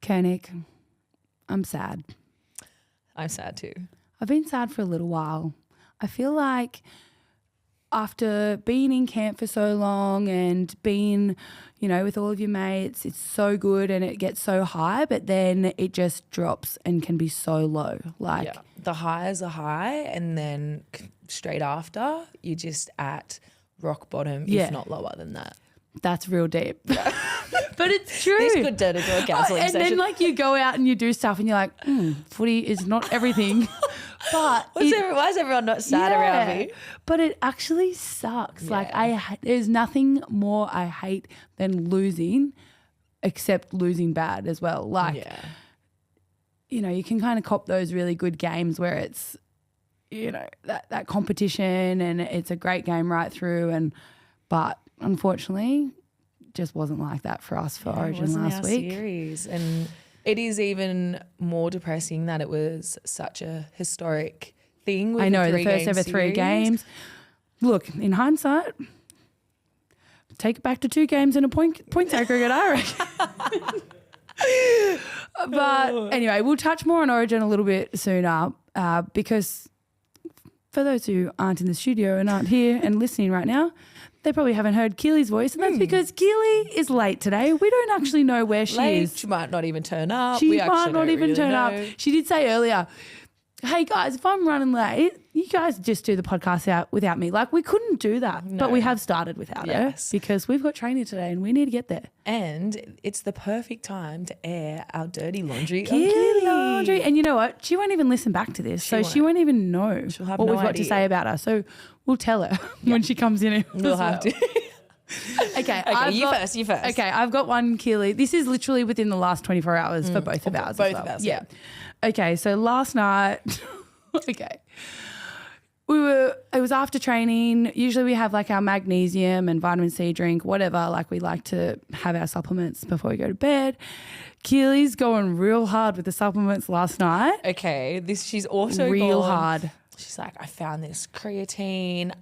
Kernick, I'm sad. I'm sad too. I've been sad for a little while. I feel like after being in camp for so long and being, with all of your mates, it's so good and it gets so high, but then it just drops and can be so low. The highs are high and then straight after you're just at rock bottom, if not lower than that. That's real deep. But it's true. This could turn into a counselling session. And then you go out and you do stuff and you're like, footy is not everything. But why is everyone not sad around me? But it actually sucks. Yeah. There's nothing more I hate than losing, except losing bad as well. You can kind of cop those really good games where it's, that competition and it's a great game right through. But unfortunately, just wasn't like that for us for Origin last week. Series. And it is even more depressing that it was such a historic thing. With the first ever 3 games. Look, in hindsight, take it back to 2 games and a point aggregate, I reckon. But anyway, we'll touch more on Origin a little bit sooner because for those who aren't in the studio and aren't here and listening right now, they probably haven't heard Keeley's voice, and that's because Keeley is late today. We don't actually know where she is. She might not even turn up. She might not even turn up. She did say earlier, hey guys, if I'm running late, you guys just do the podcast out without me. We couldn't do that, but we have started without her because we've got training today and we need to get there. And it's the perfect time to air our dirty laundry. Keeley laundry. And you know what? She won't even listen back to this, she won't even know what we've got to say about her. So we'll tell her when she comes in. We'll have to. Okay, you first. Okay, I've got one, Keeley. This is literally within the last 24 hours for both of ours. Both of us. Yeah. Okay, so last night, it was after training. Usually we have our magnesium and vitamin C drink, whatever. We like to have our supplements before we go to bed. Keeley's going real hard with the supplements last night. Okay, she's also real hard. She's like, I found this creatine,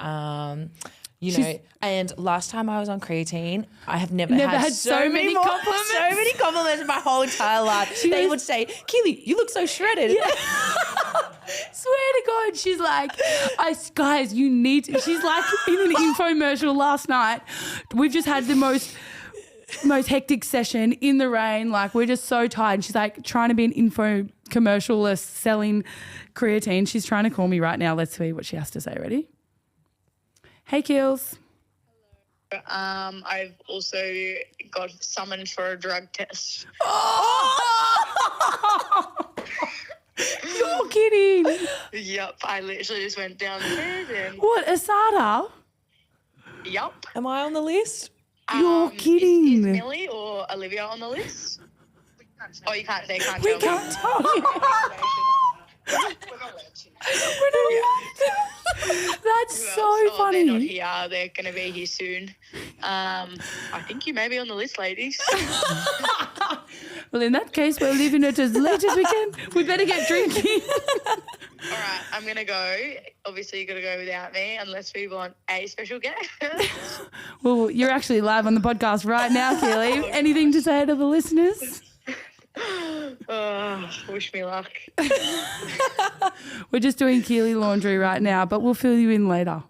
and last time I was on creatine, I have never had so many compliments. So many compliments in my whole entire life. They would say, Keeley, you look so shredded. Yeah. Swear to God, she's like, guys, you need to. She's like in an infomercial last night. We've just had the most hectic session in the rain. We're just so tired. She's trying to be an info commercialist selling creatine. She's trying to call me right now. Let's see what she has to say. Ready? Hey, Keels. I've also got summoned for a drug test. Oh! You're kidding. Yep, I literally just went downstairs and... What, ASADA? Yep. Am I on the list? You're kidding. Is Millie or Olivia on the list? Oh, you can't. They can't. We can't tell you. We're not allowed to. That's so funny. They're not here. They're going to be here soon. I think you may be on the list, ladies. Well, in that case, we're leaving it as late as we can. We better get drinking. All right, I'm going to go. Obviously, you're going to go without me unless we want a special guest. Well, you're actually live on the podcast right now, Keeley. Anything to say to the listeners? Wish me luck. We're just doing Keeley laundry right now, but we'll fill you in later.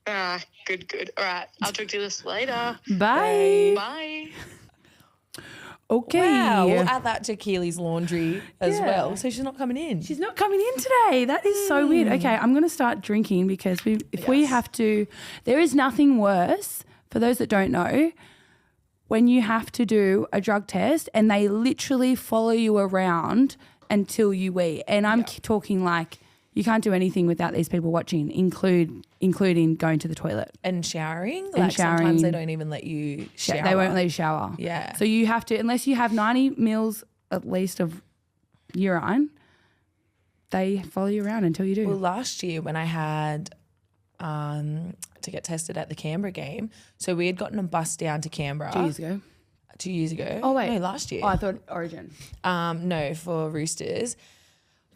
Good. All right, I'll talk to you later. Bye. Bye. Okay. Wow, we'll add that to Keeley's laundry as well. So she's not coming in. She's not coming in today. That is so weird. Okay, I'm going to start drinking because if we have to, there is nothing worse, for those that don't know, when you have to do a drug test and they literally follow you around until you wee. And I'm talking you can't do anything without these people watching, including going to the toilet. And showering? And showering. Sometimes they don't even let you shower. They won't let you shower. Yeah. So you have to, unless you have 90 mils at least of urine, they follow you around until you do. Well, last year when I had to get tested at the Canberra game, so we had gotten a bus down to Canberra. 2 years ago. 2 years ago. Oh, wait. No, last year. Oh, I thought Origin. No, for Roosters.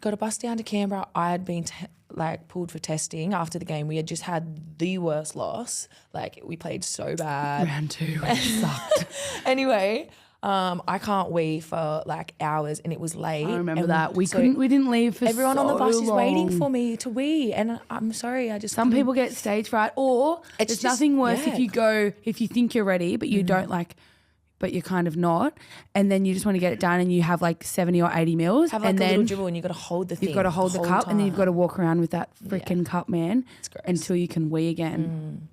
Got a bus down to Canberra. I had been pulled for testing after the game. We had just had the worst loss. We played so bad. Round 2. It sucked. Anyway, I can't wee for like hours and it was late. I remember that. We didn't leave for everyone so on the bus is waiting long. for me to wee and I'm sorry, Some people get stage fright, or there's nothing worse if you think you're ready but you don't but you're kind of not, and then you just want to get it done and you have like 70 or 80 mils. Have like and a then little dribble and you've got to hold the thing. You've got to hold the cup and then you've got to walk around with that freaking cup, man, until you can wee again.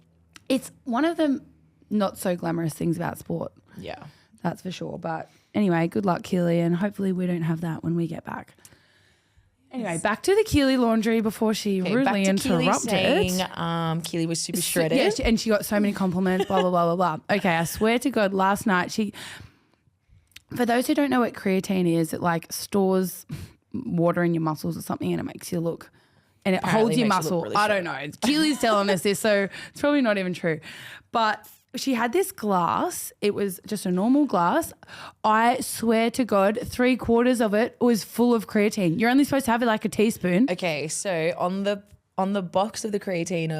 It's one of the not so glamorous things about sport. Yeah. That's for sure. But anyway, good luck, Keeley, and hopefully we don't have that when we get back. Anyway, back to the Keeley laundry before she rudely interrupted. Keeley was super shredded. Yeah, and she got so many compliments, blah, blah, blah, blah, blah. Okay, I swear to God, last night for those who don't know what creatine is, it like stores water in your muscles or something and it makes you look, and it Apparently holds your makes you muscle. look really I don't know. Keeley's telling us this, so it's probably not even true. But she had this glass. It was just a normal glass. I swear to God, 3/4 of it was full of creatine. You're only supposed to have it like a teaspoon. Okay, so on the box of the creatine,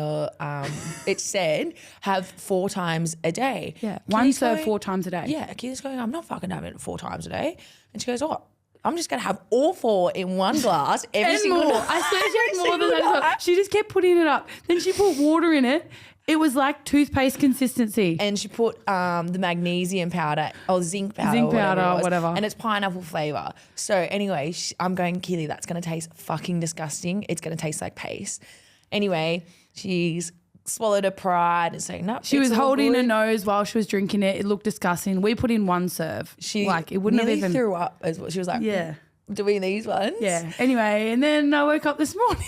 it said have 4 times a day. Yeah, one serve 4 times a day. Yeah, Keely's going, I'm not fucking having it 4 times a day. And she goes, oh, I'm just going to have all 4 in one glass every single more. night. I swear she had more than that as well. She just kept putting it up. Then she put water in it. It was like toothpaste consistency. And she put the magnesium powder or zinc powder. Zinc powder, whatever. And it's pineapple flavour. So anyway, I'm going, Keely, that's going to taste fucking disgusting. It's going to taste like paste. Anyway, she's swallowed her pride and saying, no, she was holding her nose while she was drinking it. It looked disgusting. We put in 1 serve. She it wouldn't have even threw up as well. She was like, yeah, doing these ones. Yeah. Anyway, and then I woke up this morning.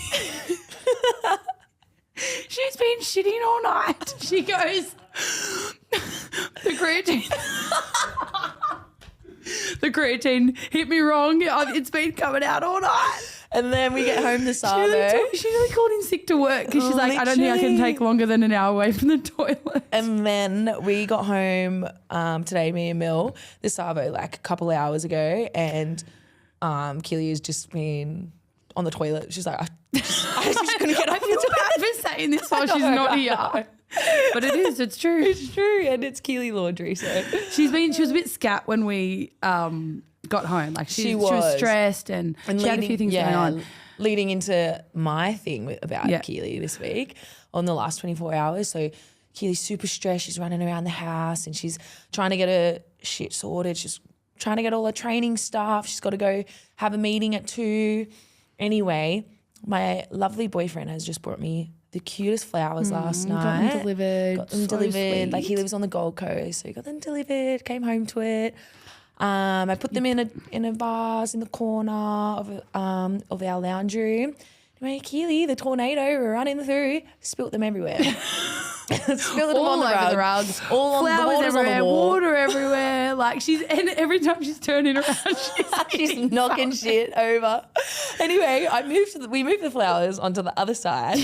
She's been shitting all night. She goes, the creatine hit me wrong. It's been coming out all night. And then we get home this Savo. She really called in sick to work because she's like, I don't think I can take longer than an hour away from the toilet. And then we got home today, me and Mill, the Savo, like a couple of hours ago, and Keely has just been on the toilet. She's like, I just couldn't get off. I feel bad for saying this while she's not here. But it's true. It's true, and it's Keely laundry. So she was a bit scat when we got home. Like she was stressed and she had a few things going on. Leading into my thing about Keely this week on the last 24 hours. So Keely's super stressed. She's running around the house and she's trying to get her shit sorted. She's trying to get all her training stuff. She's got to go have a meeting at 2. Anyway, my lovely boyfriend has just brought me the cutest flowers last night. Got them delivered. Sweet. Like he lives on the Gold Coast, so he got them delivered, came home to it. I put them in a vase in the corner of our lounge room. Anyway, Keely, the tornado running through, spilt them everywhere. Spilled them all over the rugs. All on flowers the everywhere, on the wall. water everywhere. Like and every time she's turning around, she's knocking shit over. Anyway, we moved the flowers onto the other side.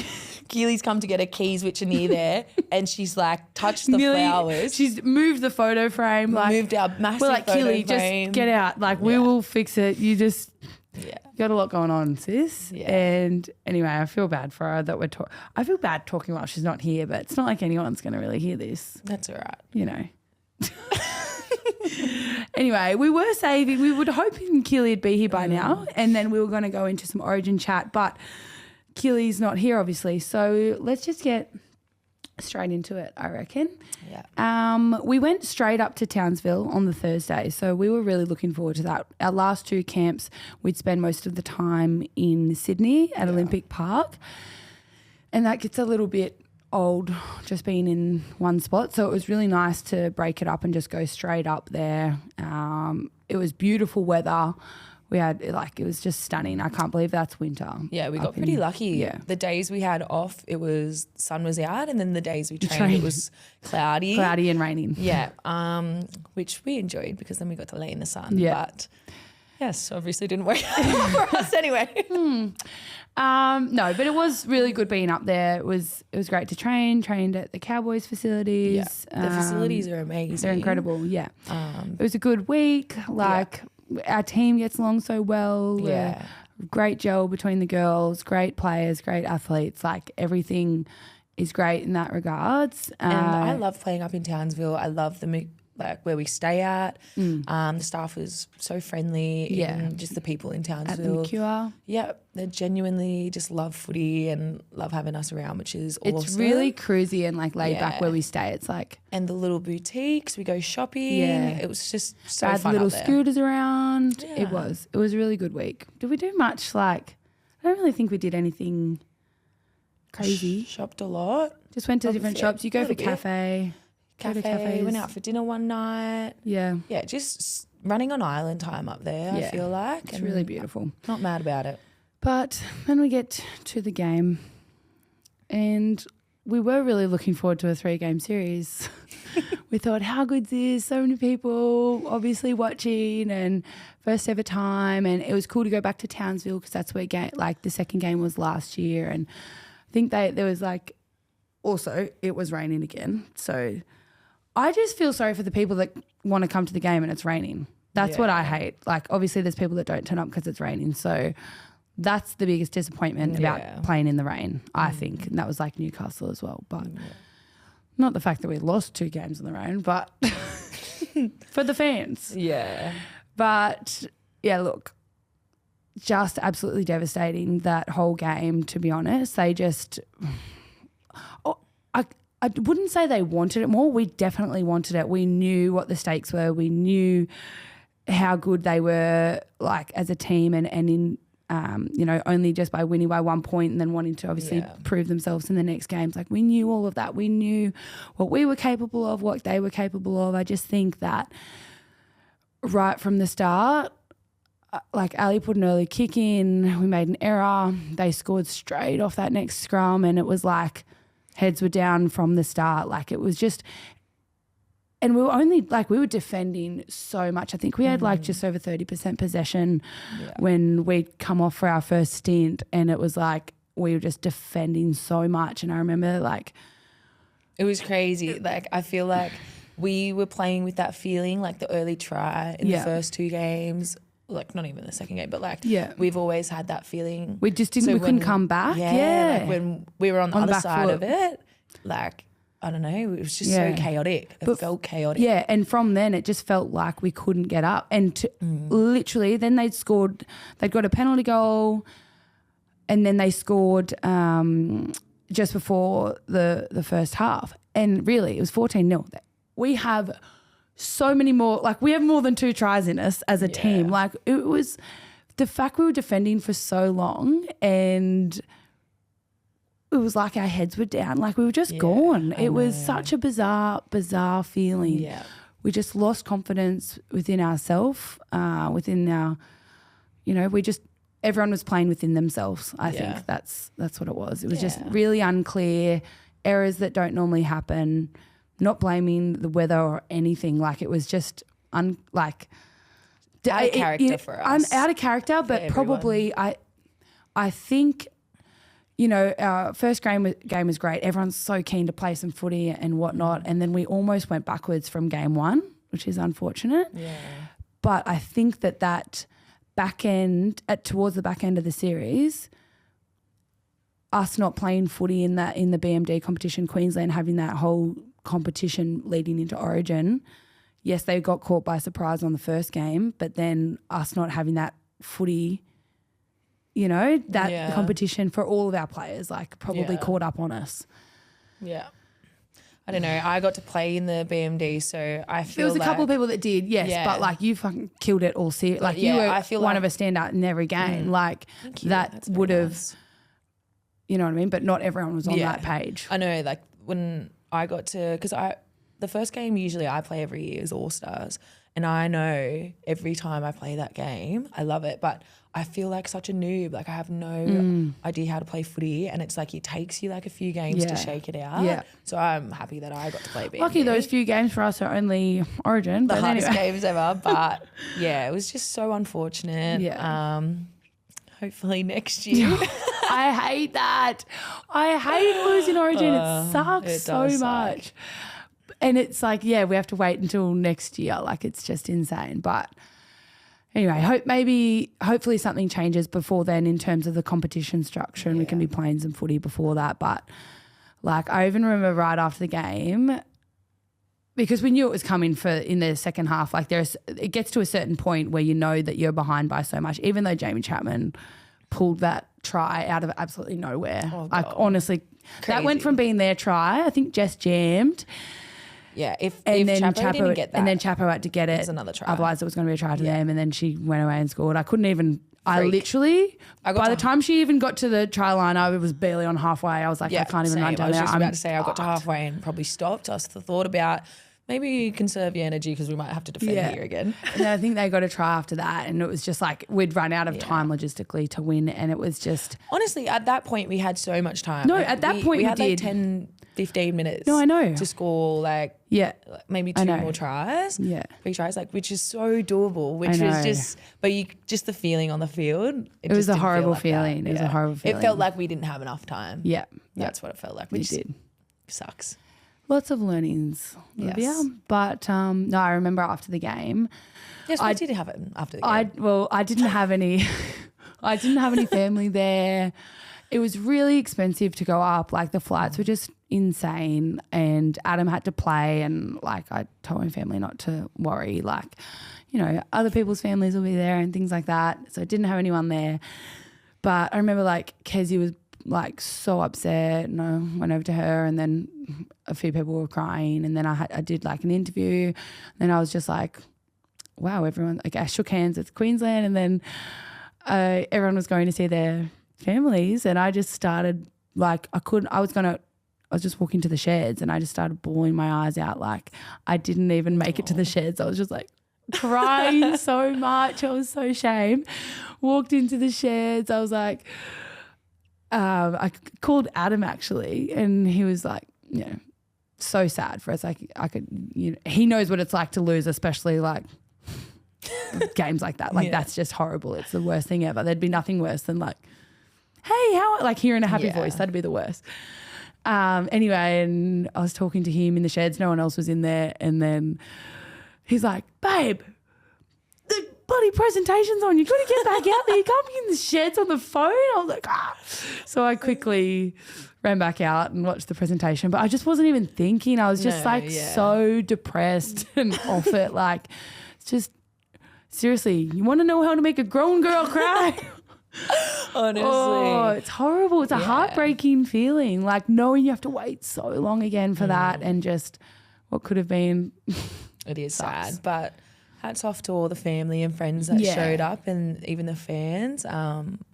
Keely's come to get her keys, which are near there, and she's like touched the flowers. She's moved the photo frame. Like moved our massive we're like, photo Keely, frame. just get out. Like we will fix it. You just got a lot going on, sis. Yeah. And anyway, I feel bad for her that we're talking. I feel bad talking while she's not here, but it's not like anyone's going to really hear this. That's all right. You know. Anyway, we were saving. We were hoping Keely would be here by now, and then we were going to go into some Origin chat, but Keely's not here, obviously. So let's just get straight into it, I reckon. Yeah. We went straight up to Townsville on the Thursday, so we were really looking forward to that. Our last 2 camps, we'd spend most of the time in Sydney at Olympic Park, and that gets a little bit old just being in one spot. So it was really nice to break it up and just go straight up there. It was beautiful weather. We had it was just stunning. I can't believe that's winter. Yeah, we got pretty lucky. Yeah. The days we had off, sun was out, and then the days we trained, it was cloudy. Cloudy and raining. Yeah, which we enjoyed because then we got to lay in the sun. Yeah. But yes, obviously didn't work out for us anyway. No, but it was really good being up there. It was great to trained at the Cowboys facilities. Yeah. The facilities are amazing. They're incredible, yeah. It was a good week. Our team gets along so well. Yeah. Great gel between the girls, great players, great athletes. Like everything is great in that regards. And I love playing up in Townsville. I love the like where we stay at. The staff was so friendly. Even just the people in Townsville. At the QR. Yeah, they genuinely just love footy and love having us around, which is awesome. It's really cruisy and like laid back where we stay. It's like, and the little boutiques, we go shopping. Yeah. It was just so had fun little up there. scooters around. Yeah. It was a really good week. Did we do much? Like, I don't really think we did anything crazy. Shopped a lot. Just went to different shops. You go for cafe. Go to Cafe, cafes. went out for dinner one night. Yeah. Yeah, just running on island time up there, I feel like. It's really beautiful. Not mad about it. But then we get to the game and we were really looking forward to a 3-game series. We thought, how good's this? So many people obviously watching and first ever time. And it was cool to go back to Townsville because that's where the second game was last year. And I think there was like, also it was raining again. So I just feel sorry for the people that want to come to the game and it's raining. That's what I hate. Like obviously there's people that don't turn up because it's raining. So that's the biggest disappointment about playing in the rain, I think. And that was like Newcastle as well. But not the fact that we lost 2 games in the rain, but for the fans. Yeah. But yeah, look, just absolutely devastating that whole game, to be honest. They just I wouldn't say they wanted it more. We definitely wanted it. We knew what the stakes were. We knew how good they were like as a team and in only just by winning by 1 point and then wanting to obviously prove themselves in the next games. Like we knew all of that. We knew what we were capable of, what they were capable of. I just think that right from the start, like Ali put an early kick in, we made an error. They scored straight off that next scrum and it was like heads were down from the start. Like it was just, and we were defending so much. I think we had like just over 30% possession when we'd come off for our first stint and it was like we were just defending so much. And I remember like, it was crazy. Like I feel like we were playing with that feeling, like the early try in the first 2 games, like not even the second game, but like we've always had that feeling. We just didn't, we couldn't come back. Yeah. Like when we were on the other side foot of it, like, I don't know, it was just so chaotic. It felt chaotic. Yeah, and from then it just felt like we couldn't get up. And literally then they'd got a penalty goal and then they scored just before the first half. And really it was 14-0. We have so many more, like we have more than 2 tries in us as a team. Like it was the fact we were defending for so long and it was like our heads were down, like we were just gone. It was such a bizarre feeling. Yeah. We just lost confidence within ourselves, within our, everyone was playing within themselves. I think that's what it was. It was just really unclear, errors that don't normally happen. Not blaming the weather or anything. Like it was just out of character for us. Out of character, but probably I think, our first game was great. Everyone's so keen to play some footy and whatnot. And then we almost went backwards from game 1, which is unfortunate. Yeah. But I think that back end, towards the back end of the series, us not playing footy in the BMD competition, Queensland having that whole competition leading into Origin. Yes, they got caught by surprise on the first game, but then us not having that footy, competition for all of our players, like probably caught up on us. Yeah. I don't know. I got to play in the BMD, so I feel there was a couple of people that did, yes, but like you fucking killed it all. Like you were one of a standout in every game. Like that would have, you know what I mean? But not everyone was on that page. I know, like when I got to, because the first game usually I play every year is All Stars, and I know every time I play that game, I love it, but I feel like such a noob. Like I have no idea how to play footy, and it's like it takes you like a few games to shake it out. Yeah. So I'm happy that I got to play BMD. Lucky those few games for us are only Origin. The hardest games ever, but yeah, it was just so unfortunate. Yeah. Hopefully next year. I hate that. I hate losing Origin. It sucks so much. And it's like, we have to wait until next year. Like it's just insane. But anyway, hopefully something changes before then in terms of the competition structure and we can be playing some footy before that. But like I even remember right after the game, because we knew it was coming in the second half. Like it gets to a certain point where you know that you're behind by so much, even though Jamie Chapman pulled that try out of absolutely nowhere. Oh, like honestly, that went from being their try. I think Jess jammed. Yeah, if Chapo didn't get that. And then Chapo had to get it. It was another try. Otherwise it was going to be a try to them, and then she went away and scored. I couldn't even by the time she even got to the try line, I was barely on halfway. I was like, I can't even run down there. I was just about to say I got to halfway and probably stopped. I thought about maybe conserve your energy because we might have to defend here again. And I think they got a try after that, and it was just like we'd run out of time logistically to win, and it was just... Honestly, at that point we had so much time. No, at that point we had did. like 10, 15 minutes. No, I know. To score maybe 2 more tries. Yeah. 3 tries, which is so doable, which was just... But just the feeling on the field. It was a horrible feeling. It was a horrible feeling. It felt like we didn't have enough time. Yeah. That's what it felt like. Which did. Sucks. Lots of learnings, Olivia. Yes. But no, I remember after the game. Yes, what did happen after the game? I didn't have any. I didn't have any family there. It was really expensive to go up. Like the flights were just insane, and Adam had to play. And like I told my family not to worry. Like, you know, other people's families will be there and things like that. So I didn't have anyone there. But I remember like Kezzy was like so upset, and I went over to her, and then a few people were crying, and then I did like an interview, and then I was just like, wow, everyone, like I shook hands with Queensland, and then everyone was going to see their families, and I just started like I was just walking to the sheds, and I just started bawling my eyes out, like I didn't even make it to the sheds. I was just like crying so much. I was so ashamed. Walked into the sheds. I was like, I called Adam actually, and he was like, you know, so sad for us. Like he knows what it's like to lose, especially like games like that. Like that's just horrible. It's the worst thing ever. There'd be nothing worse than like, hey, how, like hearing a happy voice. That'd be the worst. Anyway, and I was talking to him in the sheds. No one else was in there. And then he's like, babe, the bloody presentation's on. You got to get back out there. You can't be in the sheds on the phone. I was like, ah. So I quickly ran back out and watched the presentation, but I just wasn't even thinking. I was just so depressed and off it. Like, it's just, seriously, you want to know how to make a grown girl cry? Honestly. Oh, it's horrible. It's a heartbreaking feeling, like knowing you have to wait so long again for that, and just what could have been. It is sad, but hats off to all the family and friends that showed up, and even the fans.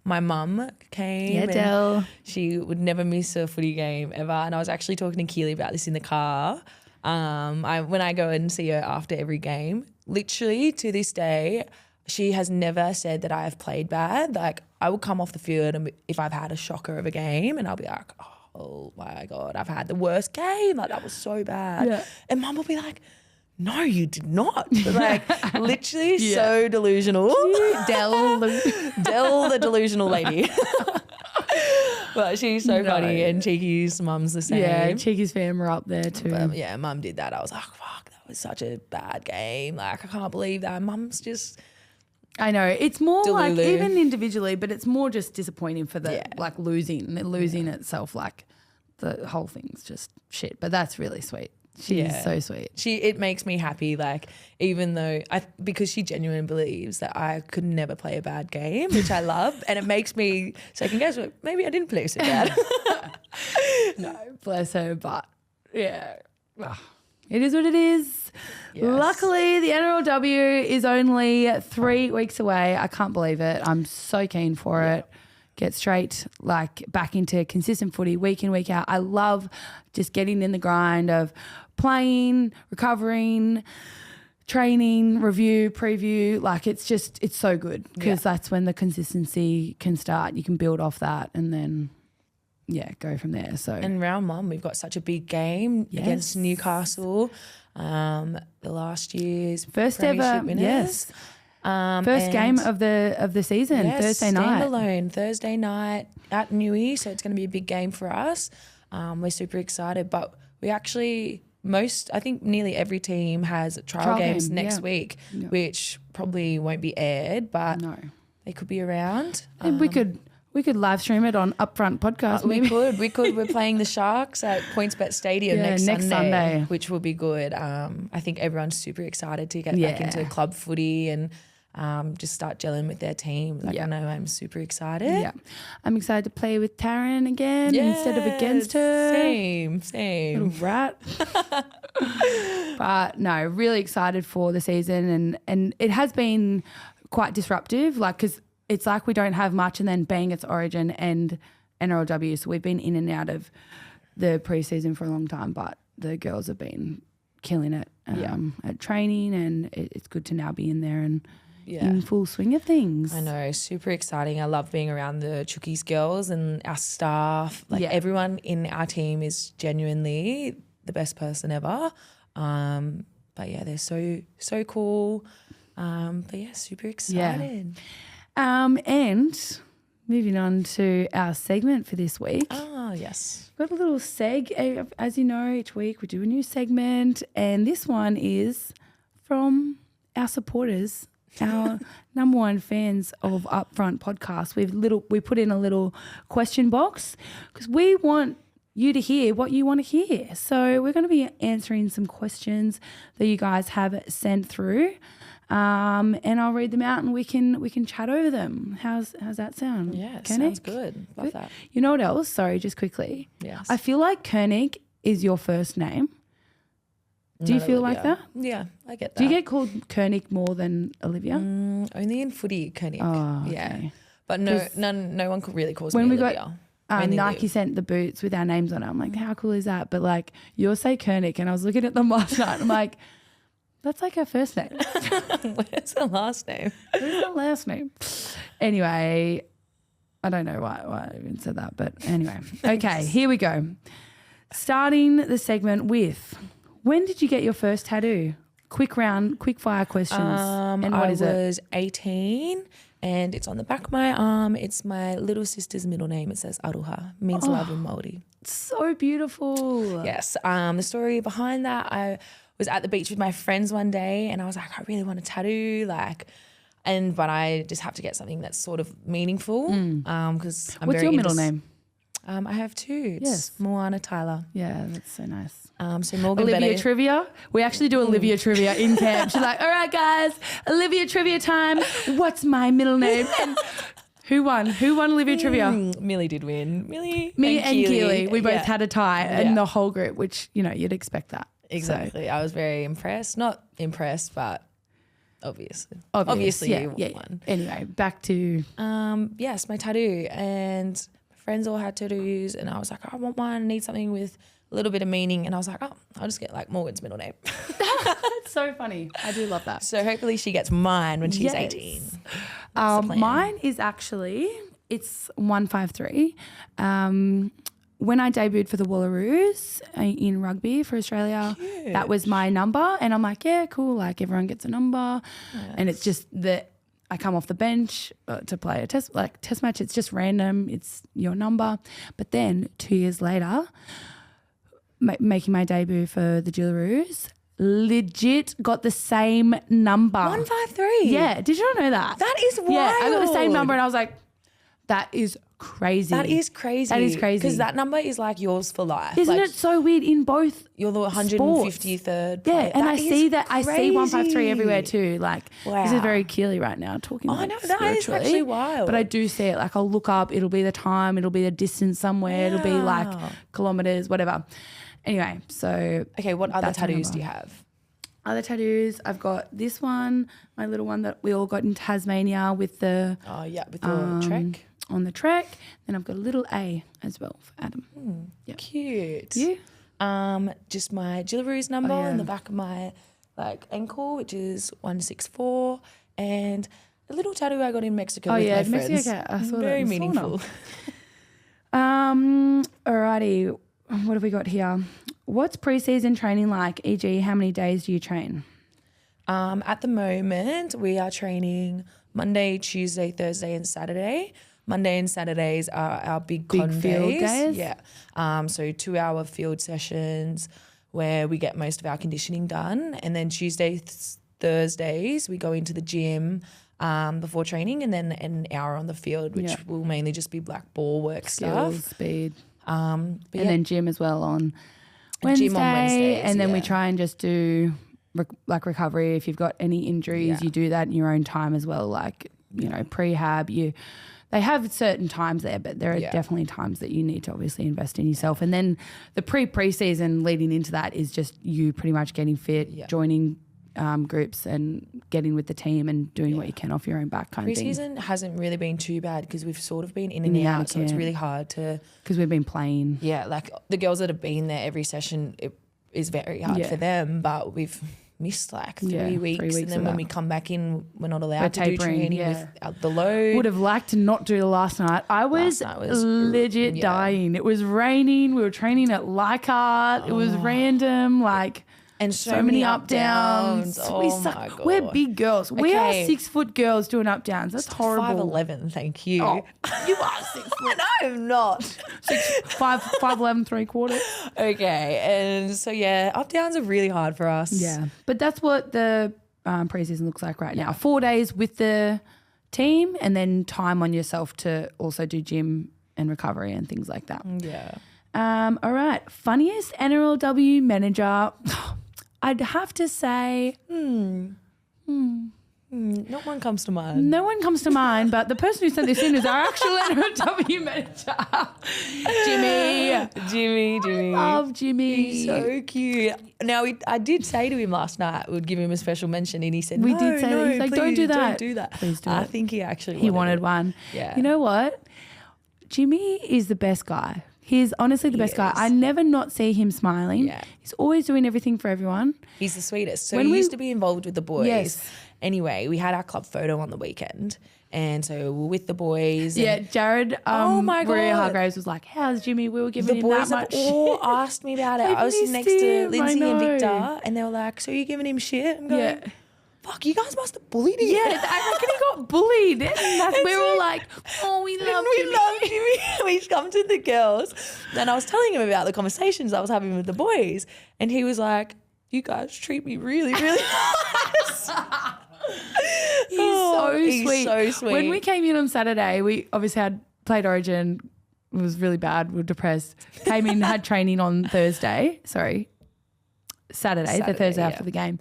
My mum came. Yeah, Del. She would never miss a footy game ever. And I was actually talking to Keeley about this in the car. When I go and see her after every game, literally to this day, she has never said that I have played bad. Like I will come off the field, and if I've had a shocker of a game, and I'll be like, oh my God, I've had the worst game. Like that was so bad. Yeah. And mum will be like, no, you did not. Like literally so delusional. Del the delusional lady. But she's so funny, and Cheeky's mum's the same. Yeah, Cheeky's fam were up there too. But yeah, mum did that. I was like, fuck, that was such a bad game. Like I can't believe that. Mum's just... I know. It's more Delulu. like even individually, but it's more just disappointing for the like losing itself. Like the whole thing's just shit. But that's really sweet. She's so sweet. It makes me happy, like even though because she genuinely believes that I could never play a bad game, which I love, and it makes me second guess. Maybe I didn't play so bad. No, bless her, but yeah, it is what it is. Yes. Luckily, the NRLW is only 3 weeks away. I can't believe it. I'm so keen for it. Get straight back into consistent footy week in, week out. I love just getting in the grind of playing, recovering, training, review, preview. Like it's so good because that's when the consistency can start. You can build off that and then go from there. So and round one, we've got such a big game against Newcastle, the last year's first ever winners. Yes. First game of the season, Thursday night. Standalone, Thursday night at Newey, so it's going to be a big game for us. We're super excited, but we actually I think nearly every team has trial games next week, which probably won't be aired, but they could be around. We could We could live stream it on Upfront Podcast. We maybe. could. We're playing the Sharks at PointsBet Stadium next Sunday, which will be good. I think everyone's super excited to get back into club footy and just start gelling with their team. I know I'm super excited. Yeah, I'm excited to play with Taryn again instead of against her. Same. Little rat. But no, really excited for the season, and it has been quite disruptive. Like, because it's like we don't have much, and then bang, it's Origin and NRLW. So we've been in and out of the preseason for a long time, but the girls have been killing it at training, and it's good to now be in there and in full swing of things. I know, super exciting. I love being around the Chookies girls and our staff. Like everyone in our team is genuinely the best person ever. But yeah, they're so cool. But yeah, super excited. And moving on to our segment for this week. Oh, yes. Got a little seg. As you know, each week we do a new segment, and this one is from our supporters, our number one fans of Upfront Podcast. We put in a little question box because we want you to hear what you want to hear. So we're going to be answering some questions that you guys have sent through. And I'll read them out and we can chat over them. How's that sound? Yeah, Kernick? sounds good. Love that. You know what else? Sorry, just quickly. Yes. I feel like Kernick is your first name. Do you feel like that? Yeah, I get that. Do you get called Kernick more than Olivia? Only in footy, Kernick. Oh, okay. Yeah. But no one really calls When me we Olivia. got Nike sent the boots with our names on it, I'm like, how cool is that? But like, you'll say Kernick, and I was looking at them last night, and I'm like, that's like our first name. Where's the last name? Where's the last name? Anyway, I don't know why I even said that, but anyway. Okay, here we go. Starting the segment with, when did you get your first tattoo? Quick fire questions. And what is it? I was 18 and it's on the back of my arm. It's my little sister's middle name. It says Aruha, means love in Māori. So beautiful. Yes. The story behind that, I was at the beach with my friends one day and I was like, I really want a tattoo, but I just have to get something that's sort of meaningful because I'm What's your middle name? I have two. It's Moana Tyler. Yeah, that's so nice. So Morgan Olivia Bennett. trivia. We actually do Olivia trivia in camp. She's like, all right, guys, Olivia trivia time. What's my middle name? And who won? Who won Olivia trivia? Millie did win. Me and Keeley. We both had a tie in the whole group, which, you'd expect that. Exactly. So. I was very impressed. Not impressed, but obviously you won. Anyway, back to... yes, my tattoo. And my friends all had tattoos and I was like, I want one. I need something with a little bit of meaning. And I was like, I'll just get Morgan's middle name. That's so funny. I do love that. So hopefully she gets mine when she's 18. Mine is actually, it's 153. When I debuted for the Wallaroos in rugby for Australia, that was my number. And I'm like, yeah, cool. Like everyone gets a number. Yes. And it's just that I come off the bench to play a test match. It's just random. It's your number. But then 2 years later, making my debut for the Jillaroos, legit got the same number. 153? Yeah. Did you not know that? That is wild. Yeah, I got the same number and I was like, that is crazy. That is crazy. Because that number is like yours for life. Isn't it so weird in both? You're the 153rd. Yeah, and I see 153 everywhere too. Like, this is very Keeley right now talking. I know, that is actually wild. But I do see it. Like, I'll look up, it'll be the time, it'll be the distance somewhere, it'll be like kilometers, whatever. Anyway, so. Okay, what other tattoos do you have? Other tattoos, I've got this one, my little one that we all got in Tasmania with the. Oh, yeah, with the trek. On the track. Then I've got a little A as well for Adam. Yep. Cute. You? Just my Jillaroos number on the back of my ankle, which is 164, and a little tattoo I got in Mexico with my friends. Mexico. I saw very that. meaningful. Alrighty, what have we got here? What's pre-season training like? E.g., how many days do you train? At the moment, we are training Monday, Tuesday, Thursday, and Saturday. Monday and Saturdays are our big con field days. Yeah. So 2-hour field sessions where we get most of our conditioning done. And then Tuesdays, Thursdays, we go into the gym before training, and then an hour on the field, which will mainly just be black ball work Skills, stuff. speed. And then gym as well on Wednesday. Gym on Wednesdays, and then we try and just do recovery. If you've got any injuries, you do that in your own time as well. Like, you know, prehab, they have certain times there, but there are definitely times that you need to obviously invest in yourself. And then the pre-season leading into that is just you pretty much getting fit, joining groups and getting with the team and doing what you can off your own back kind of thing. Pre-season hasn't really been too bad because we've sort of been in and out, so it's really hard to... Because we've been playing. Yeah, like the girls that have been there every session, it is very hard for them, but we've missed like 3 weeks, and then when we come back in, we're not allowed to do training without the load. Would have liked to not do the last night. I was legit dying. It was raining. We were training at Leichhardt. It was random, like... And so many up downs. Oh my God. We're big girls. We are 6 foot girls doing up downs. That's horrible. 5'11", thank you. Oh, you are 6 foot. No, I'm not. 5'11", 3/4. Okay, and so up downs are really hard for us. Yeah, but that's what the preseason looks like right now. 4 days with the team, and then time on yourself to also do gym and recovery and things like that. Yeah. All right, funniest NRLW manager. I'd have to say, not one comes to mind. No one comes to mind, but the person who sent this in is our actual NRLW manager, Jimmy. Jimmy. I love Jimmy. He's so cute. Now, I did say to him last night we'd give him a special mention, and he said, we did say that. He's like, please, don't do that. Don't do that. Please do I it. think he actually wanted one. Yeah. You know what? Jimmy is the best guy. He's honestly the best guy. I never not see him smiling. Yeah. He's always doing everything for everyone. He's the sweetest. So he used to be involved with the boys. Yes. Anyway, we had our club photo on the weekend, and so we're with the boys. Yeah, Jared oh my God. Maria Hargraves was like, how's Jimmy? We were giving him that much. The boys have all asked me about it. I was sitting next to Lindsay and Victor, and they were like, so you're giving him shit? I'm going, fuck, you guys must have bullied him. Yeah, I reckon he got bullied. And we're all like, oh, we love Jimmy. We come to the girls, and I was telling him about the conversations I was having with the boys, and he was like, you guys treat me really, really nice. He's so sweet. When we came in on Saturday, we obviously had played Origin. It was really bad. We were depressed. Came in, had training on Saturday, the Thursday after the game.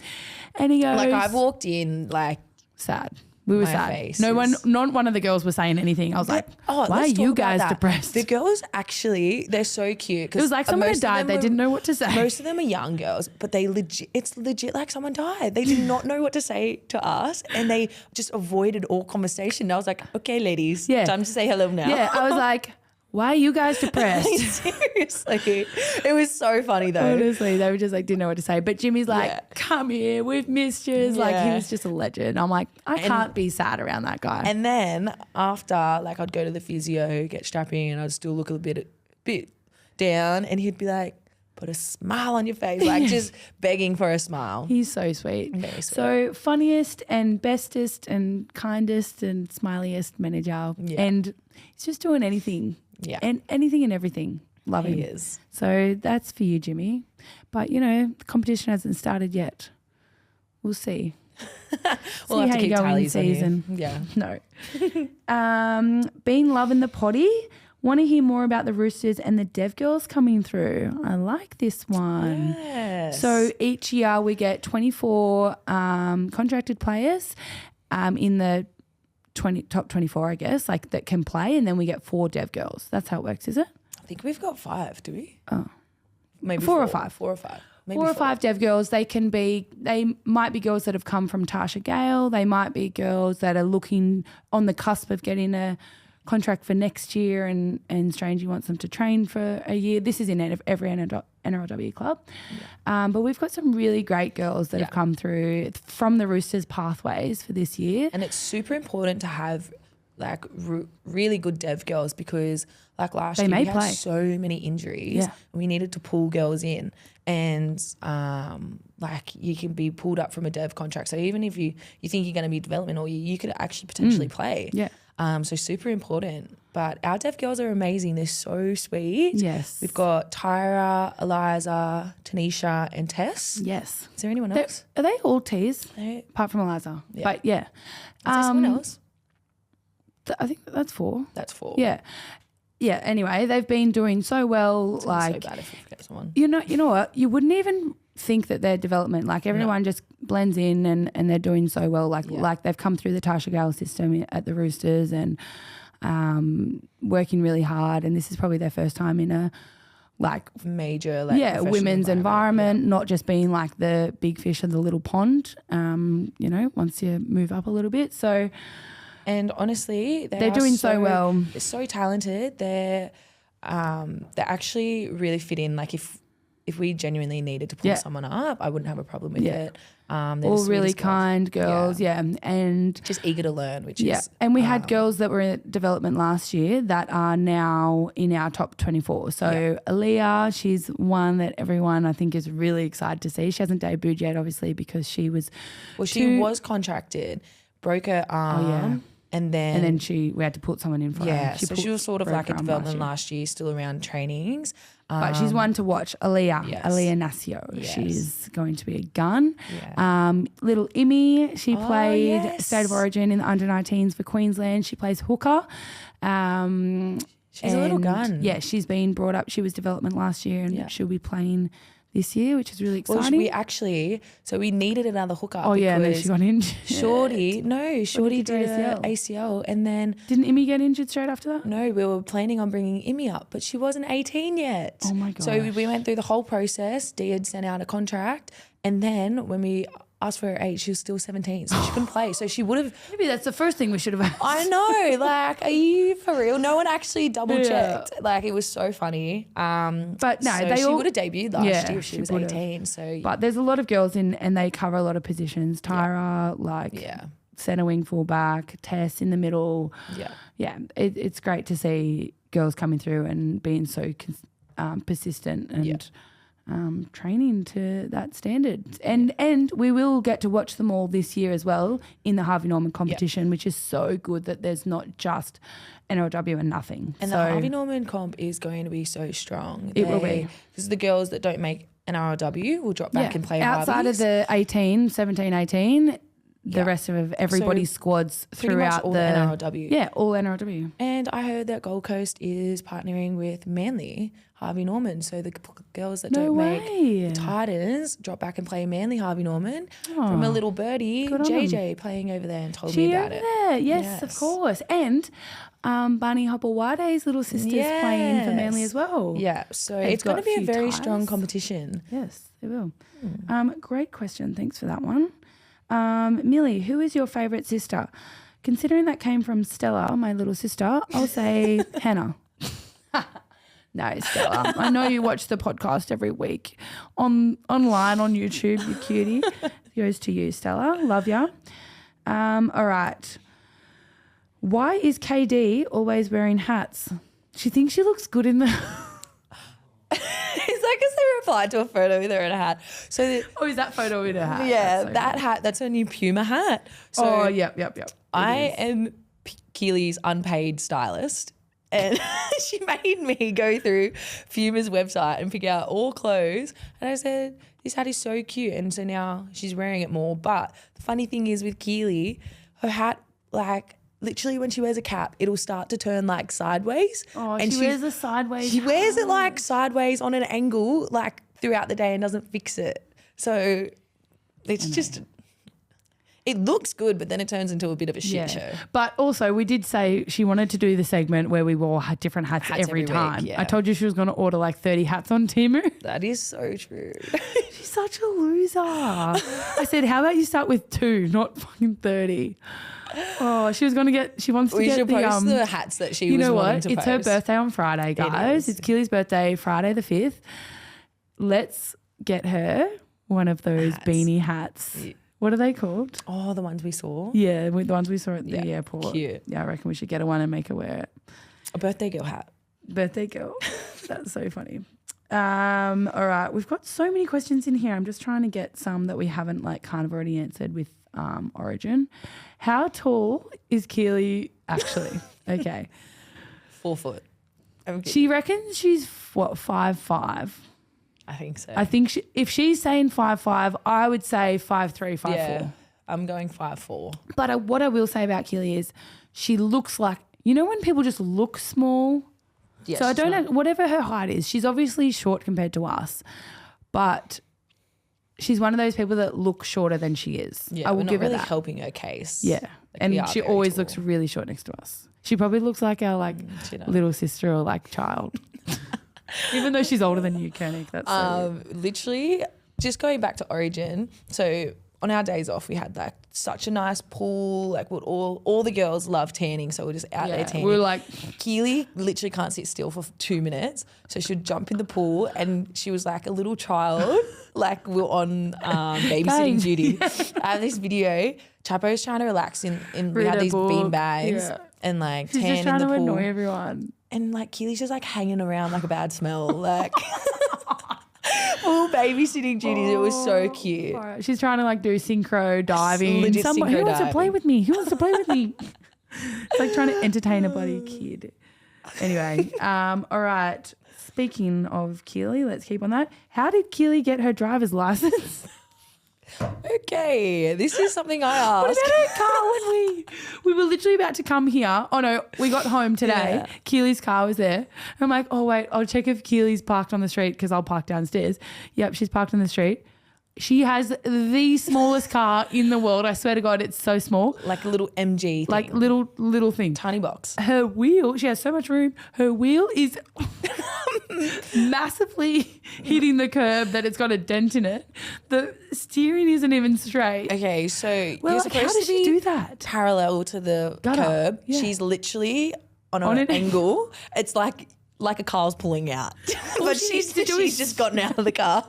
And he goes... Like, I walked in, like... sad. We were sad. Face not one of the girls was saying anything. I was like, why are you guys depressed? The girls actually, they're so cute. It was like someone had died. They didn't know what to say. Most of them are young girls, but it's legit like someone died. They did not know what to say to us, and they just avoided all conversation. And I was like, okay, ladies, time to say hello now. Yeah, I was like, why are you guys depressed? Seriously. It was so funny though. Honestly, they were just like, didn't know what to say. But Jimmy's like, come here, we've missed you. Like, he was just a legend. I'm like, I can't be sad around that guy. And then after, like, I'd go to the physio, get strapping, and I'd still look a bit down, and he'd be like, put a smile on your face, like just begging for a smile. He's so sweet. Very sweet. So funniest and bestest and kindest and smiliest manager. Yeah. And he's just doing anything. Yeah. And anything and everything. Love him. He is. So that's for you, Jimmy. But, you know, the competition hasn't started yet. We'll see. We'll have to keep tallies on season. Yeah. No. Being Love in the Potty. Want to hear more about the Roosters and the Dev Girls coming through? I like this one. Yes. So each year we get 24 contracted players in the top 24, I guess, like that can play, and then we get 4 Dev Girls. That's how it works, is it? I think we've got 5, do we? Oh. Maybe 4 or 5. 4 or 5. Maybe 4 or 5 Dev Girls. They might be girls that have come from Tasha Gale. They might be girls that are looking on the cusp of getting a contract for next year, and Strangey wants them to train for a year. This is in every NRLW club. Yeah. But we've got some really great girls that have come through from the Roosters pathways for this year. And it's super important to have like really good Dev girls, because like last year we had so many injuries. Yeah. And we needed to pull girls in, and like you can be pulled up from a Dev contract. So even if you think you're going to be development all year, you could actually potentially play. Yeah. So super important. But our deaf girls are amazing. They're so sweet. Yes. We've got Tyra, Eliza, Tanisha, and Tess. Yes. Is there anyone else? Are they all T's? Is Apart from Eliza. Yeah. But yeah. there someone else? I think that's 4. That's 4. Yeah. Yeah. Anyway, they've been doing so well. It's like, so bad if we forget someone. you know what? You wouldn't even think that their development, like everyone just blends in and they're doing so well. Like they've come through the Tasha Gale system at the Roosters and working really hard. And this is probably their first time in a major women's environment, not just being like the big fish in the little pond. Once you move up a little bit. So. And honestly, they're doing so well. They're so talented. They're actually really fit in. Like if we genuinely needed to pull someone up, I wouldn't have a problem with it. All really kind girls, and just eager to learn, which is And we had girls that were in development last year that are now in our top 24. So Aaliyah, she's one that everyone I think is really excited to see. She hasn't debuted yet, obviously, because she was she was contracted, broke her arm. And then we had to put someone in for her. She was sort of like a development last year, still around trainings. But she's one to watch, Aaliyah Nacio. Yes. She's going to be a gun. Yeah. Little Immy, she played State of Origin in the under-19s for Queensland. She plays hooker. She's a little gun. Yeah, she's been brought up. She was development last year and she'll be playing this year, which is really exciting. Well, we needed another hooker. Oh, yeah, and then she got injured. Shorty did ACL. And then... Didn't Immy get injured straight after that? No, we were planning on bringing Immy up, but she wasn't 18 yet. Oh, my God. So we went through the whole process. Dee had sent out a contract. And then when we asked for her age, she was still 17, so she couldn't play. So she would have... Maybe that's the first thing we should have asked. I know. Like, are you for real? No one actually double-checked. Yeah. Like, it was so funny. But no, so she would have debuted last year if she was 18. So, but there's a lot of girls in, and they cover a lot of positions. Tyra, centre wing, fullback, Tess in the middle. Yeah. It's great to see girls coming through and being so persistent and training to that standard. And we will get to watch them all this year as well in the Harvey Norman competition, which is so good that there's not just NRLW and nothing. And the Harvey Norman comp is going to be so strong. It will be. Because the girls that don't make NRLW will drop back and play outside Harveys. of the 17, 18, the rest of everybody's squads throughout all the NRLW. Yeah, all NRLW. And I heard that Gold Coast is partnering with Manly Harvey Norman. So the girls that don't make the Titans drop back and play Manly Harvey Norman from a little birdie, JJ, playing over there and told me about it. Yes, of course. And Barney Hopper-Wade's little sister's playing for Manly as well. Yeah, so it's going to be a very strong competition. Yes, it will. Great question. Thanks for that one. Millie, who is your favourite sister? Considering that came from Stella, my little sister, I'll say Hannah. No, Stella. I know you watch the podcast every week online on YouTube, you cutie. It goes to you, Stella. Love ya. All right. Why is KD always wearing hats? She thinks she looks good in the... It's like because they replied to a photo with her in a hat. So is that photo in a hat? Yeah, that hat, that's her new Puma hat. So yep. I am Keeley's unpaid stylist. And she made me go through Puma's website and pick out all clothes. And I said, this hat is so cute. And so now she's wearing it more. But the funny thing is with Keeley, her hat, like, literally when she wears a cap, it'll start to turn like sideways. Oh, and she wears a sideways. She wears it like sideways on an angle, like throughout the day and doesn't fix it. So it's just... It looks good, but then it turns into a bit of a shit show. But also, we did say she wanted to do the segment where we wore different hats every time. Week, I told you she was going to order like 30 hats on Temu. That is so true. She's such a loser. I said, how about you start with 2, not fucking 30? Oh, she was going to get, she wants to get the... We should post the hats that she was wanting to post. It's her birthday on Friday, guys. It's Keely's birthday, Friday the 5th. Let's get her one of those beanie hats. Yeah. What are they called? Oh, the ones we saw? Yeah, the ones we saw at the airport. Cute. Yeah, I reckon we should get her one and make her wear it. A birthday girl hat. Birthday girl. That's so funny. All right, we've got so many questions in here. I'm just trying to get some that we haven't like kind of already answered with Origin. How tall is Keeley actually? Okay. 4 foot. She reckons she's, 5'5". I think so. I think if she's saying 5'5", I would say 5'3", 5'4". Yeah, I'm going 5'4". But what I will say about Keeley is she looks like, you know when people just look small? Yeah, so I don't know, whatever her height is, she's obviously short compared to us, but she's one of those people that look shorter than she is. Yeah, I will give really her that. helping her case. Yeah, We and are she very always tall. looks really short next to us. She probably looks like our little sister or child. Even though she's older than you, Kernick. That's so weird. Literally, just going back to Origin. So on our days off, we had such a nice pool. All the girls love tanning, so we're just out there tanning. We were Keeley literally can't sit still for 2 minutes, so she'd jump in the pool, and she was like a little child. We're on babysitting duty. I have this video. Chapo's trying to relax in we have these bean bags and she's tan just trying in the to pool. annoy everyone. And Keely's just hanging around like a bad smell, full babysitting duties. It was so cute. Right. She's trying to do synchro diving. Legit Who synchro wants to play diving. with me? Who wants to play with me? It's like trying to entertain a bloody kid. Anyway, all right. Speaking of Keeley, let's keep on that. How did Keeley get her driver's license? Okay, this is something I asked. What about her car when we were literally about to come here? Oh no, we got home today. Yeah. Keeley's car was there. I'm like, oh wait, I'll check if Keeley's parked on the street because I'll park downstairs. Yep, she's parked on the street. She has the smallest car in the world. I swear to God, it's so small. Like a little MG thing. Little thing. Tiny box. Her wheel, she has so much room. Her wheel is massively hitting the curb that it's got a dent in it. The steering isn't even straight. Okay, so Well, you're how supposed does to be she do that? parallel to the Gutter, curb. yeah. She's literally on On an an angle. It's like a car's pulling out. But she needs she's to do is- just gotten out of the car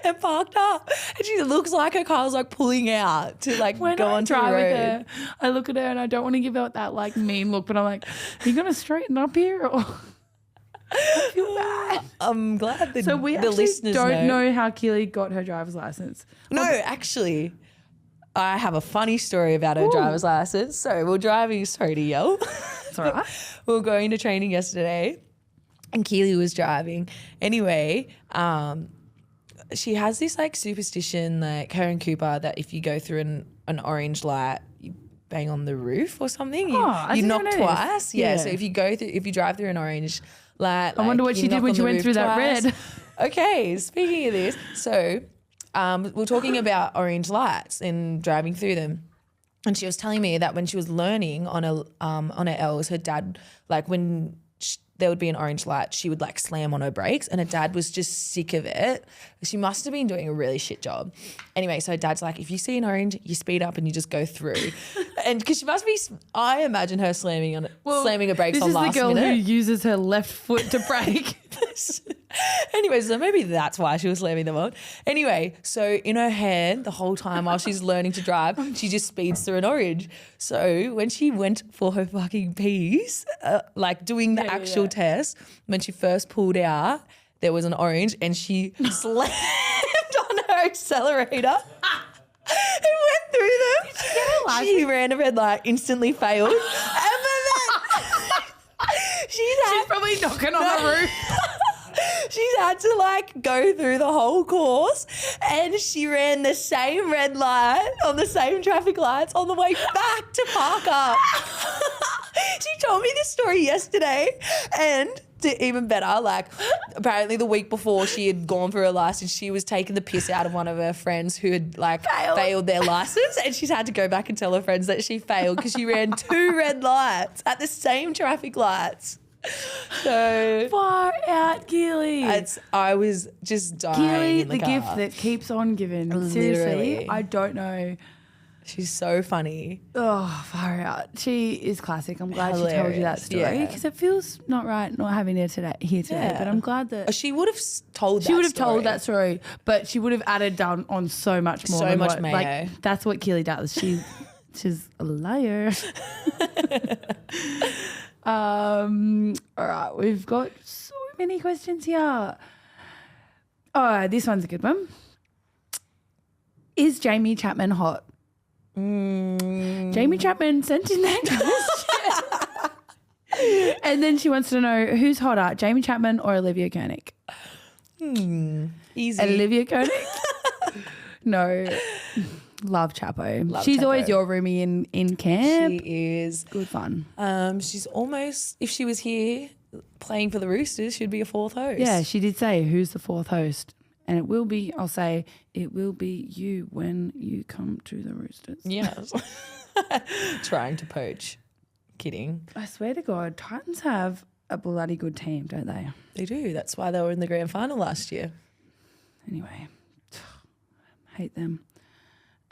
and parked up. And she looks like her car's pulling out to When go I onto the drive road. with her, I look at her and I don't want to give out that mean look, but I'm like, are you going to straighten up here? Or I feel bad. I'm glad So we the actually listeners don't know how Keeley got her driver's license. No, actually, I have a funny story about her driver's license. So we're driving, sorry to yell. It's all right. We were going to training yesterday and Keeley was driving. Anyway, she has this superstition, her and Cooper, that if you go through an orange light, you bang on the roof or something. I You didn't knock know this. twice. Yeah. Yeah. So if you drive through an orange light, I wonder what she did knock when on she the went roof through that twice. red. Okay, speaking of this, so we're talking about orange lights and driving through them. And she was telling me that when she was learning on her L's, her dad, when there would be an orange light, she would slam on her brakes, and her dad was just sick of it. She must have been doing a really shit job. Anyway, so her dad's like, if you see an orange, you speed up and you just go through. And because she must be, I imagine her slamming her brakes on last This is the girl minute. who uses her left foot to brake. Anyway, so maybe that's why she was slamming them on. Anyway, so in her head, the whole time while she's learning to drive, she just speeds through an orange. So when she went for her fucking piece, doing the actual test, when she first pulled out, there was an orange and she slammed on her accelerator. It went through them. She ran a red light, instantly failed. And then She's probably knocking on the roof. she's had to go through the whole course, and she ran the same red light on the same traffic lights on the way back to park up. She told me this story yesterday, and even better, apparently the week before she had gone for her license, she was taking the piss out of one of her friends who had failed their license, and she's had to go back and tell her friends that she failed because she ran 2 red lights at the same traffic lights. So Far out, Keeley. I was just dying Keeley, in the car. gift that keeps on giving. Literally. Seriously, I don't know. She's so funny. Oh, far out. She is classic. I'm glad she told you that Hilarious, story yeah. because it feels not right not having her here today. Yeah. But I'm glad that She would have told that she would have story. told that story, but she would have added down on so much more. So than much what, mayo. That's what Keeley does. She's a liar. All right, we've got so many questions here. Oh, this one's a good one. Is Jamie Chapman hot? Jamie Chapman sent in that question. And then she wants to know who's hotter, Jamie Chapman or Olivia Kernick? Easy. Olivia Kernick? No. Love Chapo. She's Chapo. always your roomie in camp. She is. Good fun. She's almost, if she was here playing for the Roosters, she'd be a fourth host. Yeah, she did say who's the fourth host. And it will be, I'll say, it will be you when you come to the Roosters. Yes. Trying to poach. Kidding. I swear to God, Titans have a bloody good team, don't they? They do. That's why they were in the grand final last year. Anyway, hate them.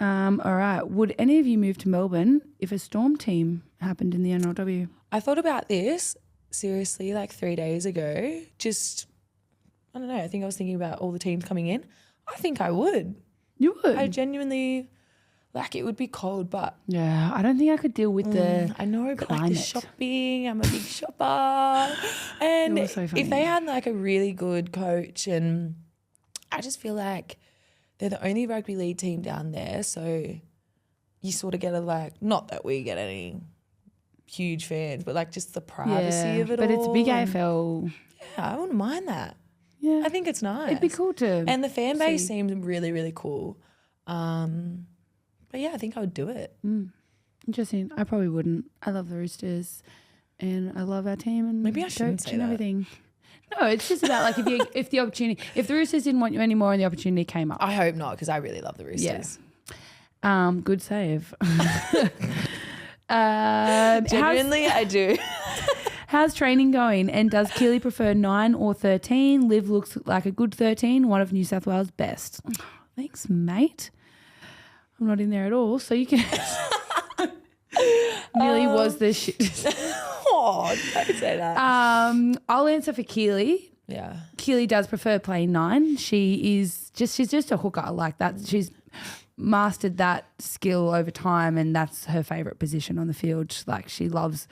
All right. Would any of you move to Melbourne if a Storm team happened in the NRLW? I thought about this seriously like 3 days ago. Just, I don't know. I think I was thinking about all the teams coming in. I think I would. You would? I genuinely, like, it would be cold, but Yeah, I don't think I could deal with the I know, but like climate. the shopping, I'm a big shopper. And You're so funny. if they had like a really good coach, and I just feel like they're the only rugby league team down there, so you sort of get a like, not that we get any huge fans, but like just the privacy of it all. But it's big and- AFL. Yeah, I wouldn't mind that. Yeah. I think it's nice. It'd be cool to And the fan base see. seems really, really cool. But yeah, I think I would do it. Interesting. I probably wouldn't. I love the Roosters and I love our team and Maybe I shouldn't coach say and that. everything. No, it's just about like if the opportunity, if the Roosters didn't want you anymore and the opportunity came up. I hope not, because I really love the Roosters. Good save. Genuinely, I do. How's training going? And does Keeley prefer 9 or 13? Liv looks like a good 13, one of New South Wales' best. Thanks, mate. I'm not in there at all, so you can. Millie was the shit. Oh, don't say that. I'll answer for Keeley. Yeah. Keeley does prefer playing 9. She's just a hooker like that. She's mastered that skill over time, and that's her favourite position on the field. Like she loves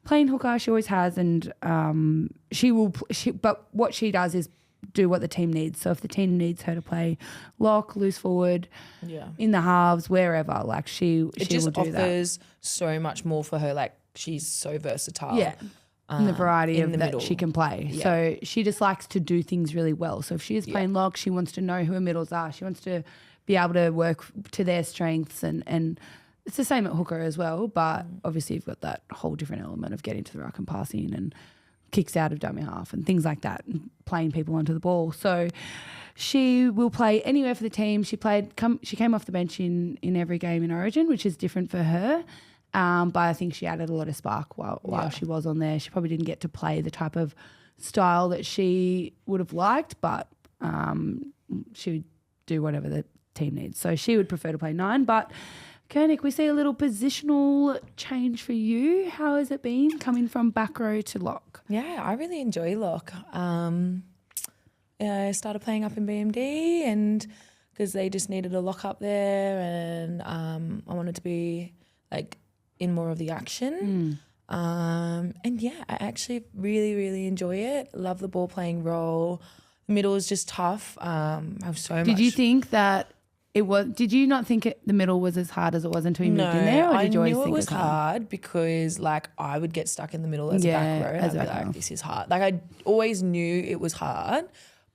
playing hooker. She always has, and but what she does is do what the team needs. So if the team needs her to play lock, loose forward, in the halves, wherever, like she just will do that. offers so much more for her. Like she's so versatile. Yeah. In the variety in of the that middle. she can play. Yeah. So she just likes to do things really well. So if she is playing lock, she wants to know who her middles are. She wants to be able to work to their strengths, and it's the same at hooker as well. But obviously you've got that whole different element of getting to the ruck and passing and kicks out of dummy half and things like that, and playing people onto the ball. So she will play anywhere for the team. She came off the bench in every game in Origin, which is different for her. But I think she added a lot of spark while she was on there. She probably didn't get to play the type of style that she would have liked, but she would do whatever the team needs. So she would prefer to play 9. But Kernick, we see a little positional change for you. How has it been coming from back row to lock? Yeah, I really enjoy lock. I started playing up in BMD, and because they just needed a lock up there, and I wanted to be like in more of the action. And yeah, I actually really, really enjoy it. Love the ball playing role. The middle is just tough. I have so much. Did you think that it was? Did you not think the middle was as hard as it was until you moved in there? Or did you always I knew think it was hard because like I would get stuck in the middle as a back row. I'd be like, this is hard. Like I always knew it was hard,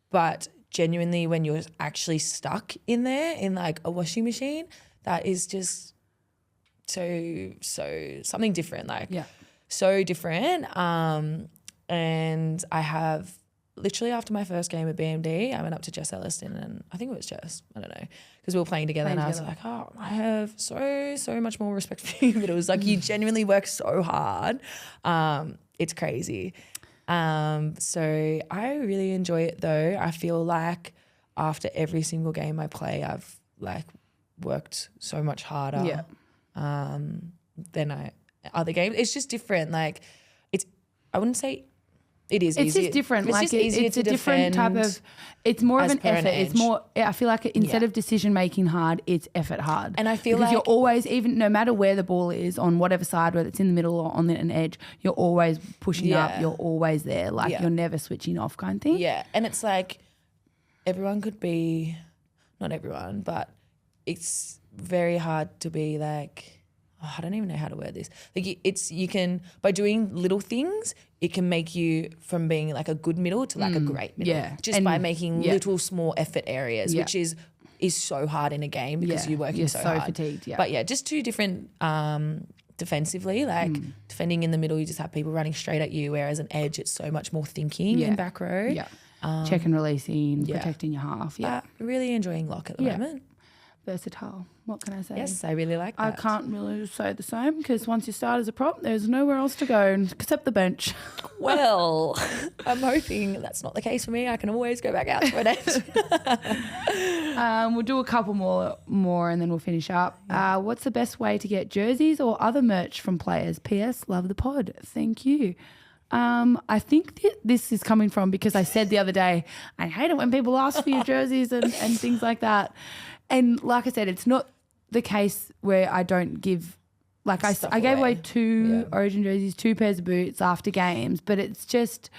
but genuinely when you're actually stuck in there in like a washing machine, that is just so something different. Like so different. And I have literally after my first game at BMD, I went up to Jess Elliston, and I think it was Jess, I don't know, because we were playing together, and I was like, oh, I have so much more respect for you. But it was like you genuinely work so hard. It's crazy. So I really enjoy it though. I feel like after every single game I play, I've like worked so much harder than other games. It's just different. Like I wouldn't say it is easier. It's just different. It's like just easier it's to a different type defend of. It's more of an per an effort. It's edge. more. I feel like instead of decision making hard, it's effort hard. And I feel because like you're always, even no matter where the ball is on whatever side, whether it's in the middle or on an edge, you're always pushing up. You're always there. Like you're never switching off, kind of thing. Yeah, and it's like everyone could be, not everyone, but it's very hard to be like, I don't even know how to word this. Like you can, by doing little things, it can make you from being like a good middle to like a great middle. Yeah. Just by making little small effort areas, Yeah. which is so hard in a game because you're working so hard. Fatigued, yeah. But yeah, just two different defensively, like defending in the middle, you just have people running straight at you, whereas an edge, it's so much more thinking in back row. Yeah. Check and releasing, protecting your half. Yeah. Really enjoying lock at the moment. Versatile. What can I say? Yes, I really like that. I can't really say the same because once you start as a prop, there's nowhere else to go except the bench. Well, I'm hoping that's not the case for me. I can always go back out to an edge. We'll do a couple more and then we'll finish up. What's the best way to get jerseys or other merch from players? P.S. Love the pod. Thank you. I think this is coming from because I said the other day, I hate it when people ask for your jerseys and things like that. And like I said, it's not the case where I don't give, like I gave away 2 Origin jerseys, 2 pairs of boots after games, but it's just,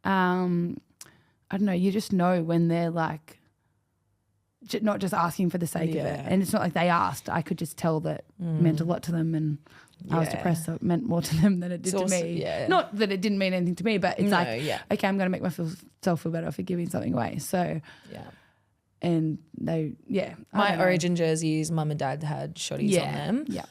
I don't know, you just know when they're like, not just asking for the sake of it. And it's not like they asked. I could just tell that meant a lot to them and I was depressed, so it meant more to them than it did to me. Yeah. Not that it didn't mean anything to me, but it's okay, I'm going to make myself feel better for giving something away. So, and they, my Origin jerseys, mum and dad had shotties on them. Yeah.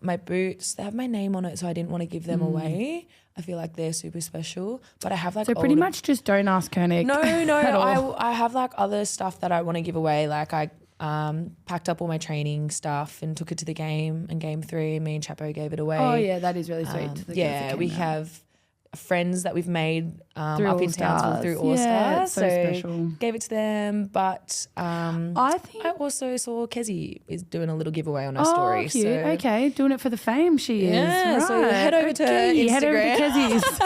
My boots, they have my name on it, so I didn't want to give them away. I feel like they're super special, but I have like pretty much just don't ask Kernick. No, I have like other stuff that I want to give away. Like I packed up all my training stuff and took it to the game, and game 3, me and Chapo gave it away. Oh yeah, that is really sweet. We have friends that we've made up in Townsville through All Yeah, Stars. so special. Gave it to them, but I also saw Kezi is doing a little giveaway on her story. Cute. So Okay, doing it for the fame she is. Yeah, right. so head over to Instagram. Head over to Kezi's.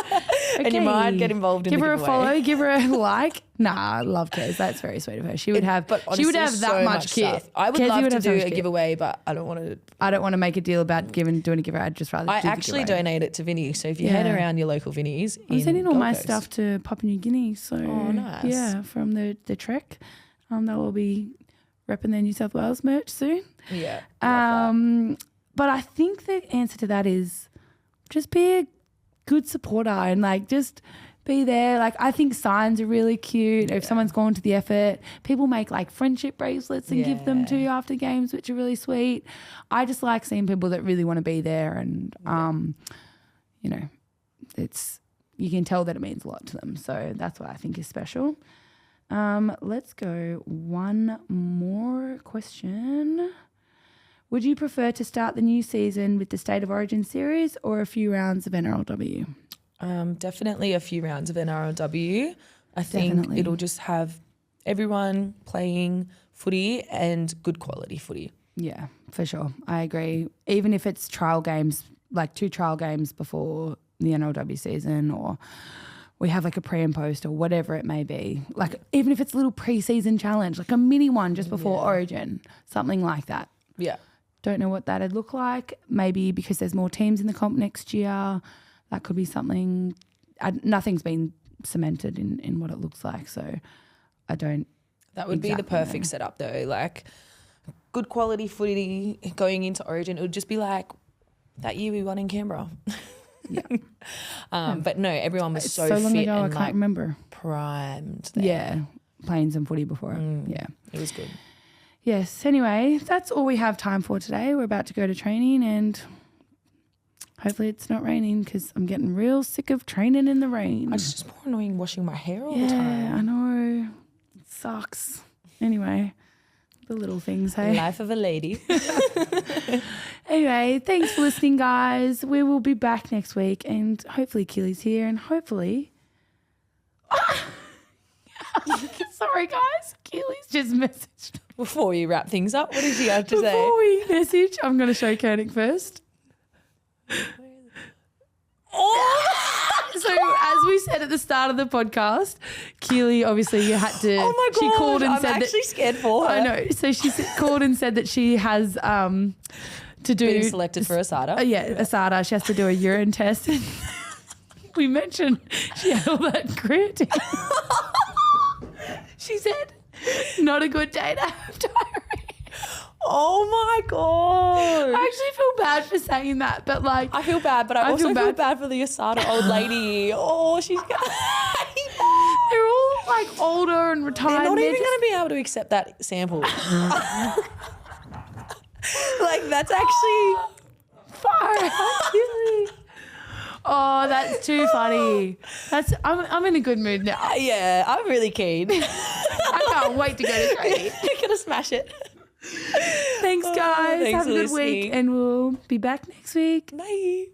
And you might get involved in give the her giveaway. a follow, give her a like. Nah, I love Kez. That's very sweet of her. She would have that so much kit. stuff. I would Kezi love to have do so a much kit. giveaway, but I don't want to. I don't want to make a deal about doing a giveaway. I'd just rather I do the actually giveaway. donate it to Vinny. So if you head around your local Vinny's, I'm sending all Gold my Coast. stuff to Papua New Guinea. So nice. Yeah, from the Trek. They will be repping their New South Wales merch soon. Yeah. But I think the answer to that is just be a good supporter and like just be there. Like I think signs are really cute. If someone's gone to the effort, people make like friendship bracelets and give them to you after games, which are really sweet. I just like seeing people that really want to be there and, you know, you can tell that it means a lot to them. So that's what I think is special. Let's go one more question. Would you prefer to start the new season with the State of Origin series or a few rounds of NRLW? Definitely a few rounds of NRLW. I think it'll just have everyone playing footy and good quality footy. Yeah, for sure. I agree. Even if it's trial games, like 2 trial games before the NRLW season, or we have like a pre and post or whatever it may be. Like even if it's a little pre-season challenge, like a mini one just before Origin, something like that. Yeah. Don't know what that'd look like. Maybe because there's more teams in the comp next year, that could be something. Nothing's been cemented in what it looks like, so I don't. That would be the perfect setup though. Like good quality footy going into Origin. It would just be like that year we won in Canberra. Yeah. But no, everyone was so long fit ago, and I can't remember. primed. There. Yeah, playing some footy before. Yeah. It was good. Yes. Anyway, that's all we have time for today. We're about to go to training and hopefully it's not raining because I'm getting real sick of training in the rain. It's just more annoying washing my hair all the Yeah, time. I know. It sucks. Anyway, the little things, hey? Life of a lady. Anyway, thanks for listening, guys. We will be back next week and hopefully Keely's here and hopefully... Sorry, guys. Keely's just messaged. Before you wrap things up, what did you have to say? Before we message, I'm going to show Kernick first. So as we said at the start of the podcast, Keely obviously you had to. Oh my God, she called and I'm said actually scared for her. I know. So she called and said that she has to do Being selected for ASADA. ASADA. She has to do a urine test. We mentioned she had all that creatine. She said, "Not a good day to have diarrhea." Oh my God. I actually feel bad for saying that, but like I feel bad, but I also feel bad for the Asada old lady. Oh, she's they're all like older and retired. They're not even going to be able to accept that sample. Like, that's actually far out. Oh, that's too funny. I'm in a good mood now. Yeah, I'm really keen. I can't wait to go to training. We're going to smash it. Thanks, guys. Thanks Have a for good week, listening. and we'll be back next week. Bye.